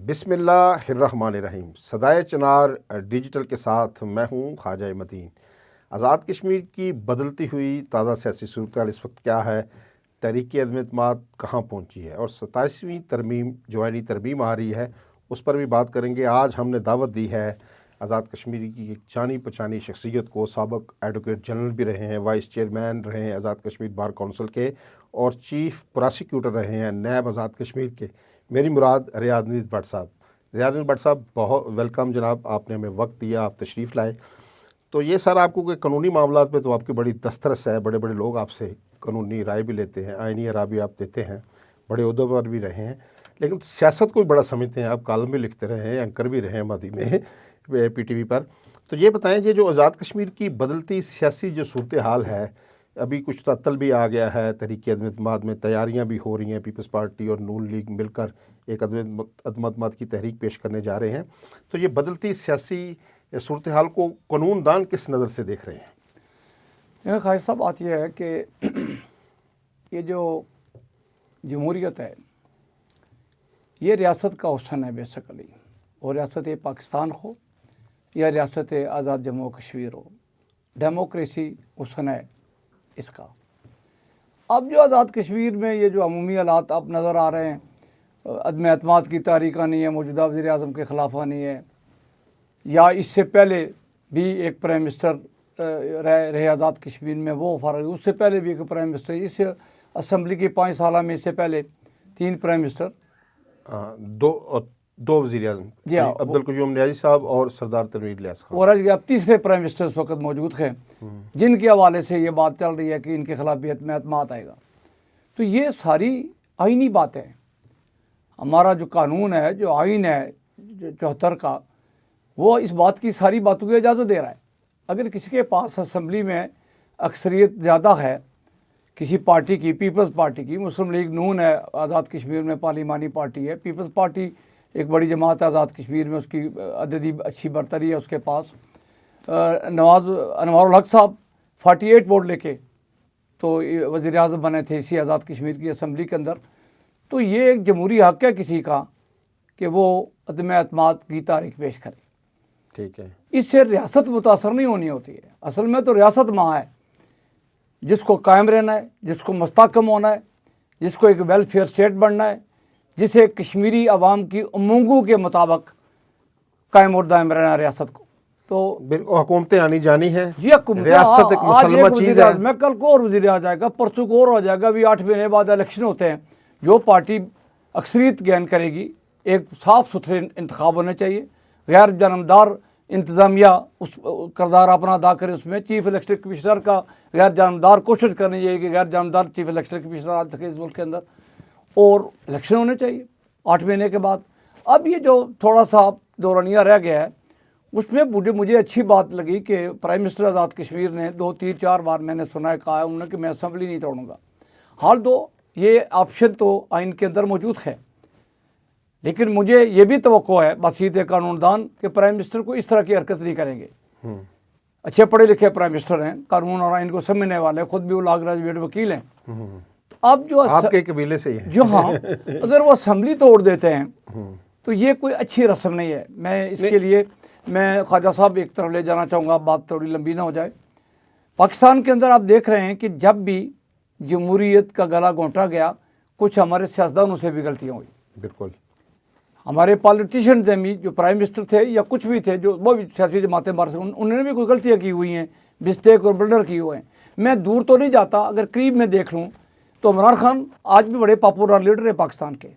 बिस्मिल्लाहिर्रहमानिर्रहीम। सदाए चनार डिजिटल के साथ मैं हूँ ख्वाजा मतीन। आज़ाद कश्मीर की बदलती हुई ताज़ा सियासी सूरत इस वक्त क्या है, तहरीक अदम-ए-एतमाद कहाँ पहुँची है और 27वीं तरमीम जो आईनी तरमीम आ रही है उस पर भी बात करेंगे। आज हमने दावत दी है आज़ाद कश्मीर की एक जानी पहचानी शख्सियत को, साबिक एडवोकेट जनरल भी रहे हैं, वाइस चेयरमैन रहे हैं आज़ाद कश्मीर बार कौंसिल के और चीफ प्रोसिक्यूटर रहे हैं नैब आज़ाद कश्मीर के। मेरी मुराद रियाज नवीज़ भट्ट साहब। रियाज नवीज़ भट्ट साहब, बहुत वेलकम जनाब, आपने हमें वक्त दिया, आप तशरीफ़ लाए। तो ये सर, आपको कोई कानूनी मामलात में तो आपकी बड़ी दस्तरस है, बड़े बड़े लोग आपसे कानूनी राय भी लेते हैं, आइनी राय भी आप देते हैं, बड़े उहदों पर भी रहे हैं, लेकिन सियासत को भी बड़ा समझते हैं। आप कॉलम भी लिखते रहे हैं, एंकर भी रहे हैं मादी में PTV पर। तो ये बताएं, ये जो आज़ाद कश्मीर की बदलती सियासी जो सूरत हाल है, अभी कुछ तअत्तल भी आ गया है, तहरीक अदम-ए-एतमाद में तैयारियां भी हो रही हैं, पीपल्स पार्टी और नून लीग मिलकर एक अदम-ए-एतमाद की तहरीक पेश करने जा रहे हैं। तो ये बदलती सियासी सूरत हाल को कानून दान किस नज़र से देख रहे हैं? ख्वाजा साहब, बात यह है कि ये जो जमहूरियत है ये रियासत का हुस्न है बेसिकली, और रियासत पाकिस्तान हो या रियासत आज़ाद जम्मू कश्मीर हो, डेमोक्रेसी हुस्न है इसका। अब जो आज़ाद कश्मीर में ये जो अमूमी हालात अब नज़र आ रहे हैं, अदम-ए-एतमाद की तारीख आनी है, मौजूदा वज़ीर आज़म के ख़िलाफ़ आनी है, या इससे पहले भी एक प्राइम मिनिस्टर रहे आज़ाद कश्मीर में, वो फ़र्क, उससे पहले भी एक प्राइम मिनिस्टर, इस असम्बली के 5 साल में इससे पहले 3 प्राइम मिनिस्टर, दो वज़ीर आज़म जी, अब्दुल क़य्यूम नियाज़ी साहब और सरदार तनवीर इलियास खान, और अब तीसरे प्राइम मिनिस्टर इस वक्त मौजूद हैं, जिनके हवाले से ये बात चल रही है कि इनके खिलाफ भी अदम-ए-एतमाद आएगा। तो ये सारी आइनी बातें, हमारा जो कानून है, जो आइन है 74 का, वो इस बात की सारी बातों की इजाज़त दे रहा है। अगर किसी के पास असम्बली में अक्सरियत ज़्यादा है किसी पार्टी की, पीपल्स पार्टी की, मुस्लिम लीग नून है आज़ाद कश्मीर में, पार्लिमानी पार्टी है, पीपल्स पार्टी एक बड़ी जमात है आज़ाद कश्मीर में, उसकी अददी अच्छी बरतरी है उसके पास, अनवारुल हक साहब 48 वोट लेके तो वज़ीर आज़म बने थे इसी आज़ाद कश्मीर की असम्बली के अंदर। तो ये एक जमहूरी हक़ है किसी का कि वो अदम-ए-एतमाद की तारीख पेश करे, ठीक है। इससे रियासत मुतासर नहीं होनी होती है। असल में तो रियासत माँ है जिसको कायम रहना है, जिसको मुस्तहकम होना है, जिसको एक वेलफेयर स्टेट बनना है, जिसे कश्मीरी अवाम की उम्मीदों के मुताबिक कायम और दायम रहना है रियासत को। तो बिल्कुल हुकूमतें आनी जानी है जी, रियासत एक मुसलमा चीज़ है। मैं कल को और वज़ीर आ जाएगा, परसों को और हो जाएगा, अभी 8 महीने बाद इलेक्शन होते हैं। जो पार्टी अक्सरियत गेन करेगी, एक साफ़ सुथरे इंतखाब होने चाहिए, गैर जानबदार इंतज़ामिया उस किरदार अपना अदा करे, उसमें चीफ इलेक्शन कमिश्नर का गैर जानबदार कोशिश करनी चाहिए कि गैर जानबदार चीफ इलेक्शन कमिश्नर आ सके इस मुल्क के अंदर, और इलेक्शन होने चाहिए 8 महीने के बाद। अब ये जो थोड़ा सा दौरानिया रह गया है, उसमें मुझे अच्छी बात लगी कि प्राइम मिनिस्टर आज़ाद कश्मीर ने 2, 3, 4 बार मैंने सुना है, कहा है उन्होंने कि मैं असम्बली नहीं तोड़ूंगा। हाल दो ये ऑप्शन तो आइन के अंदर मौजूद है, लेकिन मुझे ये भी तवक्को है बसीत कानूनदान के प्राइम मिनिस्टर को इस तरह की हरकत नहीं करेंगे। अच्छे पढ़े लिखे प्राइम मिनिस्टर हैं, कानून और आइन को समझने वाले, खुद भी वो लॉ ग्रेजुएट वकील हैं। अब जो आपके कबीले से ही है जो, हाँ, अगर वो असम्बली तोड़ देते हैं तो ये कोई अच्छी रस्म नहीं है। मैं इसके लिए मैं ख्वाजा साहब एक तरफ ले जाना चाहूँगा, बात थोड़ी लंबी ना हो जाए। पाकिस्तान के अंदर आप देख रहे हैं कि जब भी जमहूरियत का गला घोंटा गया, कुछ हमारे सियासतदानों से भी गलतियाँ हुई। बिल्कुल, हमारे पॉलिटिशियंस हैं भी, जो प्राइम मिनिस्टर थे या कुछ भी थे, जो वो भी सियासी जमातें मार सकते, उन्होंने भी कोई गलतियाँ की हुई हैं, मिस्टेक और ब्लडर की हुए हैं। मैं दूर तो नहीं जाता, अगर करीब में देख लूँ तो इमरान खान आज भी बड़े पॉपुलर लीडर है पाकिस्तान के,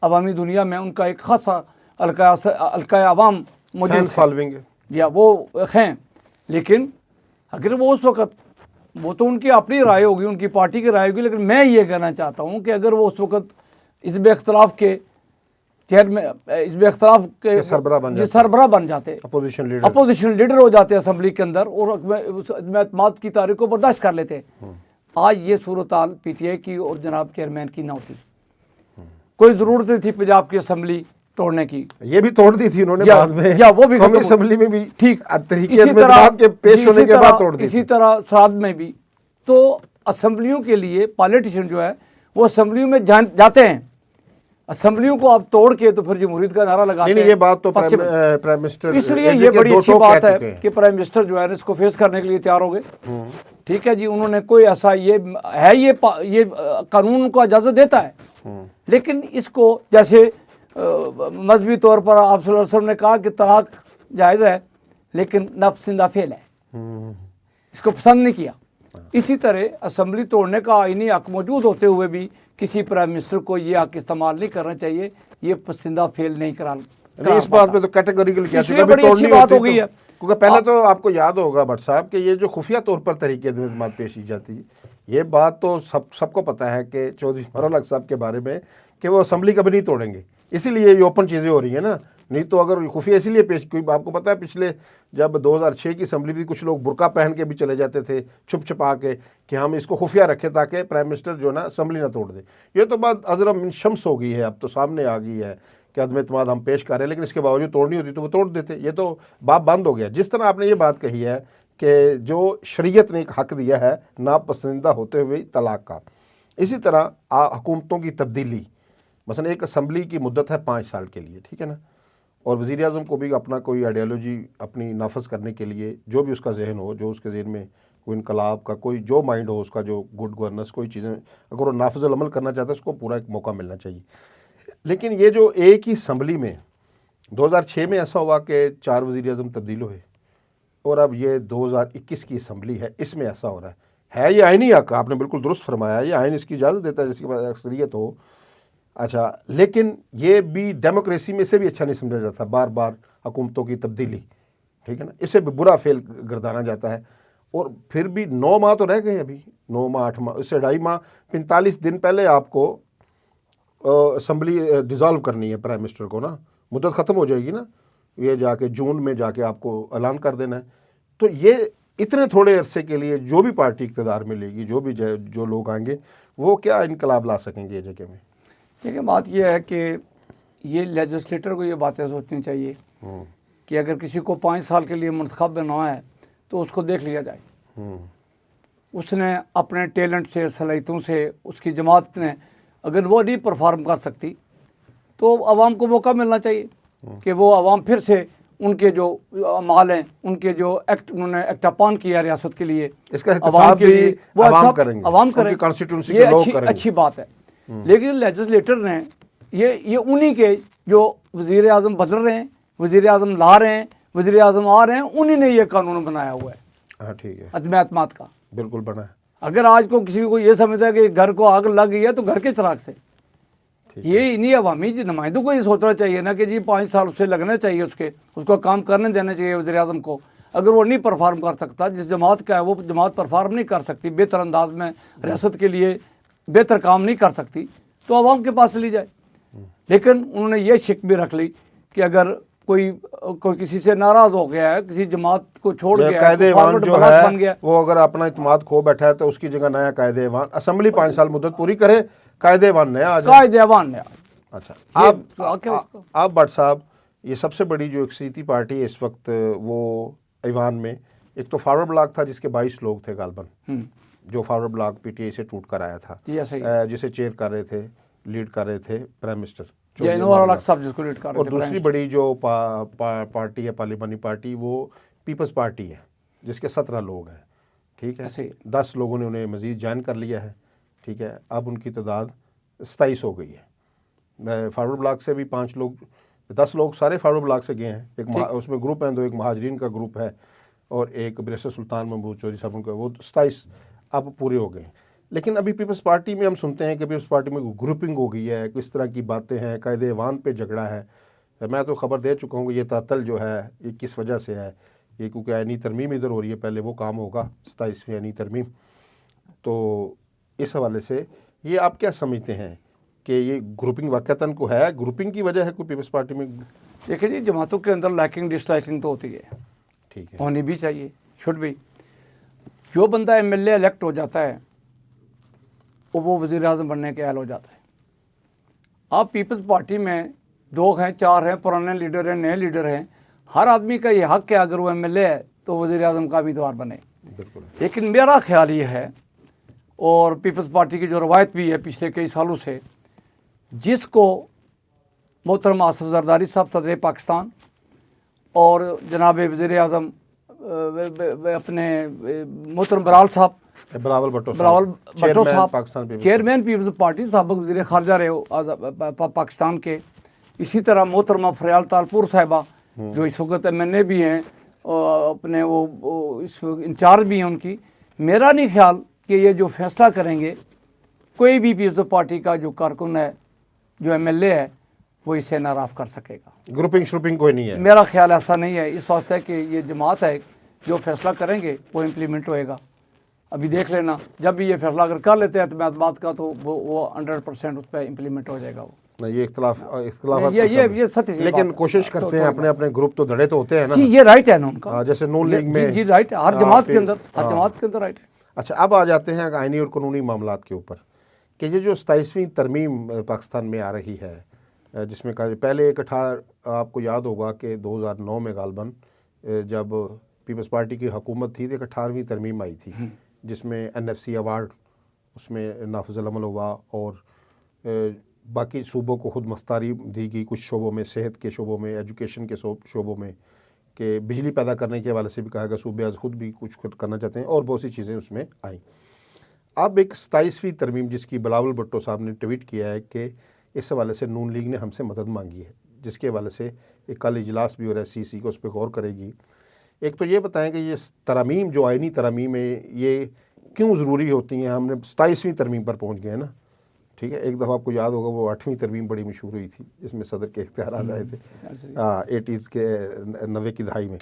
अवामी दुनिया में उनका एक खासा हल्का अवाम मौजूद या वो हैं। लेकिन अगर वो उस वक़्त, वो तो उनकी अपनी राय होगी, उनकी पार्टी की राय होगी, लेकिन मैं ये कहना चाहता हूँ कि अगर वो उस वक़्त इस बेख्तलाफ के सरबराह बन जाते, अपोजिशन लीडर हो जाते असम्बली के अंदर, और अदम-ए-एतमाद की तारीख को बर्दाश्त कर लेते, आज ये सूरत हाल PTI की और जनाब चेयरमैन की ना होती। कोई ज़रूरत नहीं थी पंजाब की असम्बली तोड़ने की, ये भी तोड़ दी थी उन्होंने बाद में, या वो भी असम्बली में भी, ठीक इसी तरह के पेश होने के बाद तोड़ दी। इसी तरह साथ में भी। तो असम्बलियों के लिए पॉलिटिशियन जो है वो असम्बलियों में जाते हैं, असम्बलियों को आप तोड़ के तो फिर जमहूरियत का नारा लगाते हैं। नहीं, ये बात तो possible। प्राइम मिनिस्टर इसलिए ये बड़ी अच्छी बात है कि प्राइम मिनिस्टर जो है ना इसको फेस करने के लिए तैयार हो गए। ठीक है जी, उन्होंने कोई ऐसा ये कानून को इजाज़त देता है, लेकिन इसको जैसे मजहबी तौर पर आप सल्लल्लाहु अलैहि वसल्लम ने कहा कि तलाक जायज़ है लेकिन नापसंदीदा फेल है, इसको पसंद नहीं किया। इसी तरह असम्बली तोड़ने का आईनी हक मौजूद होते हुए भी किसी प्राइम मिनिस्टर को ये हक इस्तेमाल नहीं करना चाहिए, ये पसंदीदा फेल नहीं करा। इस बात पे तो कैटेगोरिकल क्या इसलिए बड़ी अच्छी बात हो गई है, क्योंकि पहले तो आपको याद होगा भट्ट साहब कि ये जो खुफिया तौर पर तरीके अदम पेश की जाती है, ये बात तो सबको पता है कि चौधरी मरल हक साहब के बारे में कि वो असम्बली कभी नहीं तोड़ेंगे, इसीलिए ये ओपन चीज़ें हो रही हैं ना। नहीं तो अगर खुफिया इसीलिए पेश, कोई आपको पता है पिछले जब 2006 की असम्बली भी कुछ लोग बुर्का पहन के भी चले जाते थे छुप छुपा के कि हम इसको खुफिया रखें ताकि प्राइम मिनिस्टर जो ना असम्बली ना तोड़ दे। ये तो बात अजरम शम्स हो गई है, अब तो सामने आ गई है कि अदम एतमाद हम पेश कर रहे हैं, लेकिन इसके बावजूद तोड़नी होती तो वो तोड़ देते। ये तो बात बंद हो गया। जिस तरह आपने ये बात कही है कि जो शरीयत ने एक हक़ दिया है नापसंदीदा होते हुए तलाक का, इसी तरह हुकूमतों की तब्दीली, मसलन एक असम्बली की मुद्दत है 5 साल के लिए, ठीक है ना, और वज़ीर आज़म को भी अपना कोई आइडियोलॉजी अपनी नाफज करने के लिए जो भी उसका जहन हो, जो उसके जहन में कोई इनकलाब का कोई जो माइंड हो, उसका जो गुड गवर्नेंस कोई चीज़ें अगर वो नाफिज़ अमल करना चाहता है उसको पूरा एक मौका मिलना चाहिए। लेकिन ये जो एक ही असम्बली में 2006 में ऐसा हुआ कि 4 वज़ीर आज़म तब्दील हुए, और अब ये 2021 की असम्बली है, इसमें ऐसा हो रहा है ये आइनी हक़, आपने बिल्कुल दुरुस्त फरमाया, ये आइन इसकी इजाज़त देता है जिसके पास अक्सरियत हो। अच्छा, लेकिन ये भी डेमोक्रेसी में से भी अच्छा नहीं समझा जाता बार बार हुकूमतों की तब्दीली, ठीक है ना, इसे भी बुरा फेल गर्दाना जाता है। और फिर भी 9 माह तो रह गए, अभी 9 माह 8 माह, इससे 2.5 माह 45 दिन पहले आपको असम्बली डिज़ोल्व करनी है प्राइम मिनिस्टर को ना, मुद्दत ख़त्म हो जाएगी ना, ये जाके जून में जाके आपको ऐलान कर देना है। तो ये इतने थोड़े अरसे के लिए जो भी पार्टी इक़्तिदार में लेगी, जो लोग आएंगे, वो क्या इनकलाब ला सकेंगे ये जगह में? देखिए, बात यह है कि ये लेजिस्लेटर को ये बातें सोचनी चाहिए कि अगर किसी को 5 साल के लिए मुंतखब बनाना है तो उसको देख लिया जाए, उसने अपने टैलेंट से, सलाहियतों से, उसकी जमात ने अगर वो नहीं परफॉर्म कर सकती तो आवाम को मौका मिलना चाहिए कि वो आवाम फिर से उनके जो अमाल हैं, उनके जो एक्ट उन्होंने एक्टापान किया रियासत के लिए, इसका एहतसाब भी वो आवाम अच्छा करेंगे, आवाम करें, कॉन्स्टिट्यूंसी ये के लोग करेंगे, अच्छी बात है। लेकिन लेजिस्लेटर ने ये उन्हीं के जो वज़ीर आज़म बदल रहे हैं, वज़ीर आज़म ला रहे हैं, वज़ीर आज़म आ रहे हैं, उन्हीं ने ये कानून बनाया हुआ है। हाँ, ठीक है, अदम एतमाद का बिल्कुल बना है। अगर आज को किसी को ये समझता है कि घर को आग लग गई है तो घर के चराग से, ये इन्हीं अवामी नुमाइंदों को ये सोचना चाहिए ना कि जी 5 साल उससे लगना चाहिए, उसको काम करने देना चाहिए वज़ीर आज़म को। अगर वो नहीं परफॉर्म कर सकता, जिस जमात का है वो जमात परफॉर्म नहीं कर सकती, बेहतर अंदाज में रियासत के लिए बेहतर काम नहीं कर सकती, तो आवाम के पास ली जाए। लेकिन उन्होंने ये शिक भी रख ली कि अगर कोई किसी से नाराज़ हो गया है, किसी जमात को छोड़ गया है, कायदे-ए-वान जो बन है गया, वो अगर अपना इत्मीनाद खो बैठा है तो उसकी जगह नया कायदे-ए-वान, असम्बली 5 साल मुद्दत पूरी करे, कायदे-ए-वान नया आ जाए। कायदे-ए-वान नया। अच्छा, आप भट्ट साहब, ये सबसे बड़ी जो अक्सरियती पार्टी है इस वक्त वो ईवान में, एक तो फॉरवर्ड ब्लॉक था जिसके 22 लोग थे गालबन, जो फॉरवर्ड ब्लॉक पीटीआई से टूट कर आया था, जिसे चेयर कर रहे थे, लीड कर रहे थे प्राइम मिनिस्टर, और दूसरी बड़ी जो पार्टी है पार्लिमानी पार्टी, वो पीपल्स पार्टी है जिसके 17 लोग हैं, ठीक है, 10 लोगों ने उन्हें मज़ीद ज्वाइन कर लिया है, ठीक है, अब उनकी तादाद 27 हो गई है। फॉरवर्ड ब्लॉक से भी 5 लोग, 10 लोग सारे फॉरवर्ड ब्लॉक से गए हैं, एक उसमें ग्रुप हैं, 2 एक महाजरीन का ग्रुप है और एक बैरिस्टर सुल्तान महमूद चौधरी साहब उनका, वो 27 अब पूरे हो गए। लेकिन अभी पीपल्स पार्टी में हम सुनते हैं कि पीपल्स पार्टी में ग्रुपिंग हो गई है, किस तरह की बातें हैं, कायदे-ए-वान पे झगड़ा है। मैं तो खबर दे चुका हूँ कि ये तातल जो है ये किस वजह से है, ये क्योंकि आईनी तरमीम इधर हो रही है, पहले वो काम होगा 27वीं आईनी तरमीम। तो इस हवाले से ये आप क्या समझते हैं कि ये ग्रुपिंग वाक़तन को है, ग्रुपिंग की वजह है कोई पीपल्स पार्टी में? देखिए जी, जमातों के अंदर लाइकिंग डिसलाइकिंग तो होती है, ठीक है, होनी भी चाहिए, शुड भी। जो बंदा एमएलए इलेक्ट हो जाता है वो वज़ीर आज़म बनने के अहल हो जाता है। आप पीपल्स पार्टी में 2 हैं, 4 हैं, पुराने लीडर हैं, नए लीडर हैं, हर आदमी का ये हक़ है अगर वो एमएलए है तो वज़ीर आज़म का उम्मीदवार बने। लेकिन मेरा ख्याल ये है, और पीपल्स पार्टी की जो रवायत भी है पिछले कई सालों से, जिसको मोहतरम आसिफ जरदारी साहब सदर पाकिस्तान और जनाब वज़ीर आज़म अपने मोहतरम बराल साहब, बिलावल भुट्टो साहब चेयरमैन पीपल्स पार्टी, साबिक़ वज़ीर ख़ारजा रहे पाकिस्तान के। इसी तरह मोहतरमा फरियाल तालपुर साहिबा जो इस वक्त MNA भी हैं, अपने वो इस इंचार्ज भी हैं उनकी। मेरा नहीं ख्याल कि ये जो फैसला करेंगे कोई भी पीपल्स पार्टी का जो कारकुन है, जो MLA है, वो इसे नाराफ़ कर सकेगा। ग्रुपिंग श्रुपिंग कोई नहीं है, मेरा ख्याल ऐसा नहीं है। इस वास्ते कि ये जमात है, जो फैसला करेंगे वो इम्प्लीमेंट होएगा। अभी देख लेना, जब भी ये फैसला अगर कर लेते हैं एतमाद का तो वो 100% उस पर इम्प्लीमेंट हो जाएगा। वो ये इख्तलाफ ये सत्य सी लेकिन बात कोशिश करते हैं अपने अपने ग्रुप तो धड़े तो होते हैं ना। जी, ये राइट है ना उनका, जैसे नून लीग में जी राइट है, हर जमात के अंदर, हर जमात के अंदर राइट है। अच्छा, अब आ जाते हैं आइनी और कानूनी मामलात के ऊपर कि ये जो 27वीं तरमीम पाकिस्तान में आ रही है, जिसमें कहा पहले एक 18 आपको याद होगा कि 2009 में गालबन जब पीपल्स पार्टी की हुकूमत थी तो एक 18वीं तरमीम आई थी जिसमें NFC अवार्ड उसमें नाफिज़ुल अमल हुआ और बाकी सूबों को खुद मुख्तारी दी गई, कुछ शोबों में, सेहत के शोबों में, एजुकेशन के शोबों में, कि बिजली पैदा करने के हवाले से भी कहा गया सूबे आज खुद भी कुछ खुद करना चाहते हैं और बहुत सी चीज़ें उसमें आई। अब एक 27वीं तरमीम जिसकी बिलावल भुट्टो साहब ने ट्वीट किया है कि इस हवाले से नून लीग ने हमसे मदद मांगी है, जिसके हवाले से एक कल इजलास भी हो रहा है, CC को उस पर गौर करेगी। एक तो ये बताएं कि ये तरमीम जो आइनी तरमीम है ये क्यों ज़रूरी होती हैं। हमने 27वीं तरमीम पर पहुँच गए हैं ना, ठीक है। एक दफ़ा आपको याद होगा वो 8वीं तरमीम बड़ी मशहूर हुई थी जिसमें सदर के इख्तियारात आए थे 80s के 90 की दहाई में।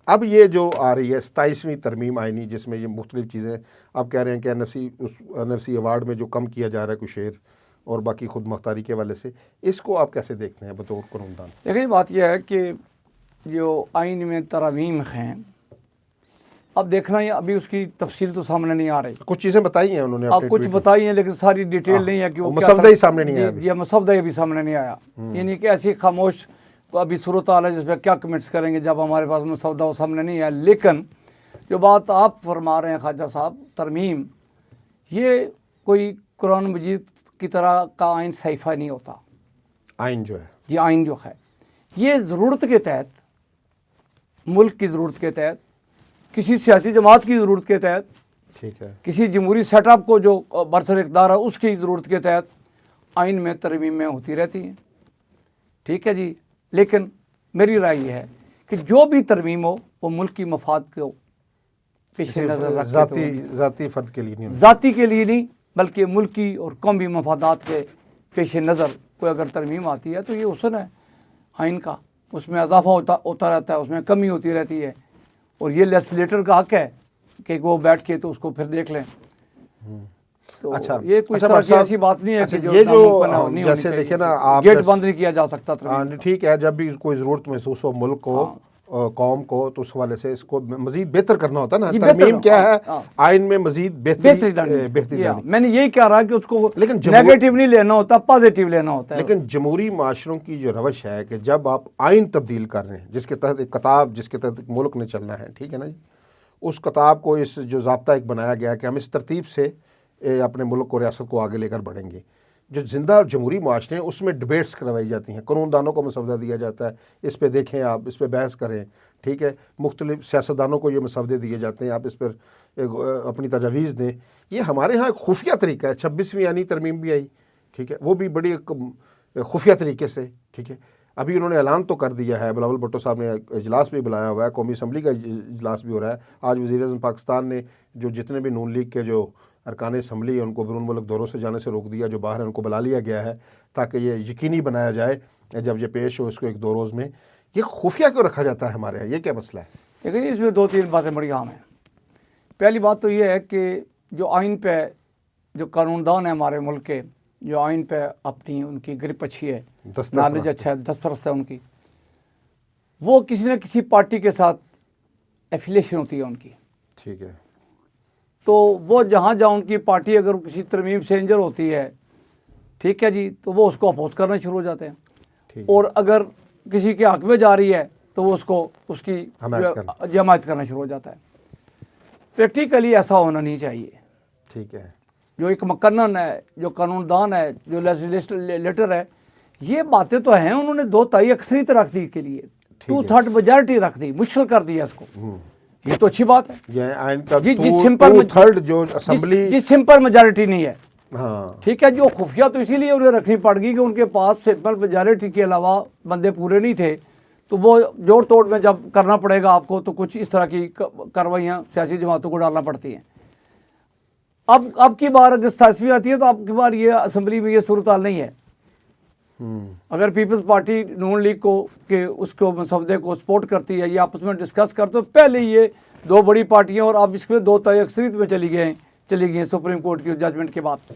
अब ये जो आ रही है 27वीं तरमीम आइनी जिसमें ये मुख्तलिफ़ चीज़ें आप कह रहे हैं कि NFC अवार्ड में जो कम किया जा रहा है कुछ शेर और बाकी खुद मुख्तारी के हवाले से, इसको आप कैसे देखते हैं बतौर कानूनदान? देखिए, बात यह है कि जो आइन में तरमीम हैं, अब देखना है, अभी उसकी तफसील तो सामने नहीं आ रही। कुछ चीज़ें बताई हैं उन्होंने, आप कुछ बताई हैं लेकिन सारी डिटेल नहीं है कि वो मसवदा ही सामने नहीं आया। ये मसवदा भी सामने नहीं आया, यानी कि ऐसी खामोश अभी सूरत हाल है जिसमें क्या कमेंट्स करेंगे जब हमारे पास मसवदा वो सामने नहीं आया। लेकिन जो बात आप फरमा रहे हैं ख्वाजा साहब, तरमीम, ये कोई कुरान मजीद की तरह का आइन सहीफ़ा नहीं होता। आइन जो है, ये आइन जो है ये ज़रूरत के तहत, मुल्क की ज़रूरत के तहत, किसी सियासी जमात की ज़रूरत के तहत, ठीक है, किसी जमहूरी सेटअप को जो बरसर इक़्तिदार है उसकी ज़रूरत के तहत आइन में तरमीमें होती रहती हैं, ठीक है जी। लेकिन मेरी राय ये है कि जो भी तरमीम हो वो मुल्क की मफाद को पेश नज़र रखते ज़ाती फ़र्द के लिए नहीं, ज़ाती के लिए नहीं बल्कि मुल्की और कौमी मफादात के पेश नज़र कोई अगर तरमीम आती है तो ये हुस्न है आइन का, उसमें इजाफा होता रहता है, उसमें कमी होती रहती है और ये लेजिस्लेटर का हक है कि वो बैठ के तो उसको फिर देख लें। तो अच्छा, ये कोई तरह की ऐसी बात नहीं है कि ये जो जैसे देखिए ना आप गेट बंद नहीं किया जा सकता तरमीम। ठीक है, जब भी कोई ज़रूरत महसूस हो मुल्क को, कौम को, तो उस हवाले से इसको मज़ीद बेहतर करना होता है ना। तरमीम क्या है, आइन में मज़ीद बेहतरी। मैंने यही कह रहा कि उसको लेकिन नेगेटिव नहीं लेना होता, पॉजिटिव लेना होता है। लेकिन जमहूरी माशरों की जो रवश है कि जब आप आइन तब्दील कर रहे हैं जिसके तहत एक किताब, जिसके तहत एक मुल्क ने चलना है, ठीक है ना जी, उस किताब को इस जो ज़ाब्ता एक बनाया गया कि हम इस तरतीब से अपने मुल्क को, रियासत को आगे लेकर बढ़ेंगे। जो जिंदा जमहूरी माशरे हैं उसमें डिबेट्स करवाई जाती हैं, कानूनदानों को मसवदा दिया जाता है, इस पे देखें, आप इस पे बहस करें, ठीक है। मुख्तलिफ सियासतदानों को ये मसवदे दिए जाते हैं, आप इस पर अपनी तजावीज़ दें। ये हमारे यहाँ एक खुफिया तरीका है। 26वीं यानी तरमीम भी आई, ठीक है, वो भी बड़ी खुफिया तरीके से, ठीक है। अभी उन्होंने ऐलान तो कर दिया है, बिलावल भुट्टो साहब ने इजलास भी बुलाया हुआ है, कौमी असम्बली का इजलास भी हो रहा है। आज वज़ीर-ए-आज़म पाकिस्तान ने जो जितने भी नून लीग के जो अरकान असम्बली है उनको बैरून मुल्क दौरों से जाने से रोक दिया, जो बाहर है उनको बुला लिया गया है ताकि ये यकीनी बनाया जाए जब ये पेश हो इसको एक 2 रोज़ में। ये खुफिया क्यों रखा जाता है हमारे यहाँ, ये क्या मसला है? देखिए, इसमें 2-3 बातें बड़ी अहम हैं। पहली बात तो ये है कि जो आइन पे जो कानूनदान है हमारे मुल्क के, जो आइन पे अपनी उनकी ग्रिप अच्छी है, नॉलेज अच्छा है, दस्तरस है उनकी, वो किसी न किसी पार्टी के साथ एफिलिएशन होती है उनकी, ठीक है। तो वो जहाँ जहाँ उनकी पार्टी अगर किसी तरमीम से इंजर होती है, ठीक है जी, तो वो उसको अपोज करना शुरू हो जाते हैं। और अगर किसी के हक में जा रही है तो वो उसको उसकी हमायत करना शुरू हो जाता है। प्रैक्टिकली ऐसा होना नहीं चाहिए, ठीक है। जो एक मुकन्नन है, जो कानूनदान है, जो लेजिस्लेटर है, یہ باتیں تو ہیں، انہوں نے 2/3 اکثریت رکھ دی کے لیے، 2/3 میجارٹی رکھ دی، مشکل کر دیا اس کو، یہ تو اچھی بات ہے۔ یہ آئین کا جی 2/3 جو اسمبلی، جی سمپل میجارٹی نہیں ہے، ہاں ٹھیک ہے، جو خفیہ تو اسی لیے انہیں رکھنی پڑ گئی کہ ان کے پاس سمپل میجارٹی کے علاوہ بندے پورے نہیں تھے، تو وہ جوڑ توڑ میں جب کرنا پڑے گا آپ کو تو کچھ اس طرح کی کارروائیاں سیاسی جماعتوں کو ڈالنا پڑتی ہیں۔ اب کی بار اگر 27ویں آتی ہے تو اب کی بار یہ اسمبلی میں یہ صورتحال نہیں ہے۔ اگر پیپلز پارٹی نون لیگ کو کہ اس کو مسودے کو سپورٹ کرتی ہے یا آپس میں ڈسکس کرتے تو پہلے یہ 2 بڑی پارٹیاں اور اب اس میں 2/3 اکثریت میں چلی گئی ہیں سپریم کورٹ کی ججمنٹ کے بعد۔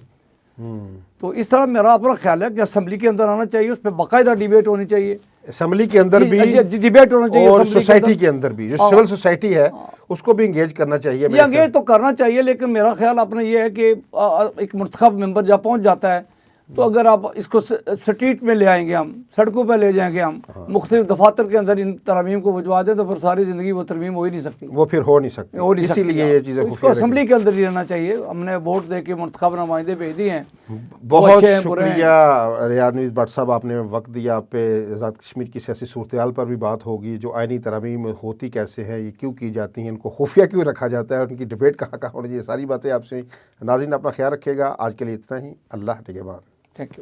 تو اس طرح میرا اپنا خیال ہے کہ اسمبلی کے اندر آنا چاہیے، اس پہ باقاعدہ ڈیبیٹ ہونی چاہیے، اسمبلی کے اندر بھی ڈیبیٹ ہونا چاہیے، اور اسمبلی سوسائٹی کے اندر بھی، جو سول سوسائٹی ہے اس کو بھی انگیج کرنا چاہیے۔ یہ انگیج تو کرنا چاہیے، لیکن میرا خیال اپنا یہ ہے کہ ایک منتخب ممبر جب پہنچ جاتا ہے تو اگر آپ اس کو سٹریٹ میں لے آئیں گے، ہم سڑکوں پہ لے جائیں گے، ہم مختلف دفاتر کے اندر ان ترامیم کو بھجوا دیں تو پھر ساری زندگی وہ ترمیم ہو ہی نہیں سکتی، وہ پھر ہو نہیں سکتی، اسی لیے یہ چیزیں اس کو اسمبلی کے اندر ہی رہنا چاہیے۔ ہم نے ووٹ دے کے منتخب نمائندے بھیج دیے ہیں، بہت شکریہ ریاض نویس بٹ صاحب، آپ نے وقت دیا۔ آپ پہ آزاد کشمیر کی سیاسی صورتحال پر بھی بات ہوگی، جو آئینی ترامیم ہوتی کیسے ہیں، یہ کیوں کی جاتی ہیں، ان کو خفیہ کیوں رکھا جاتا ہے، اور ان کی ڈبیٹ کہاں کہاں ہونی چاہیے، ساری باتیں آپ سے۔ ناظرین اپنا خیال رکھیے گا، آج کے لیے اتنا ہی، اللہ نگہبان۔ Thank you.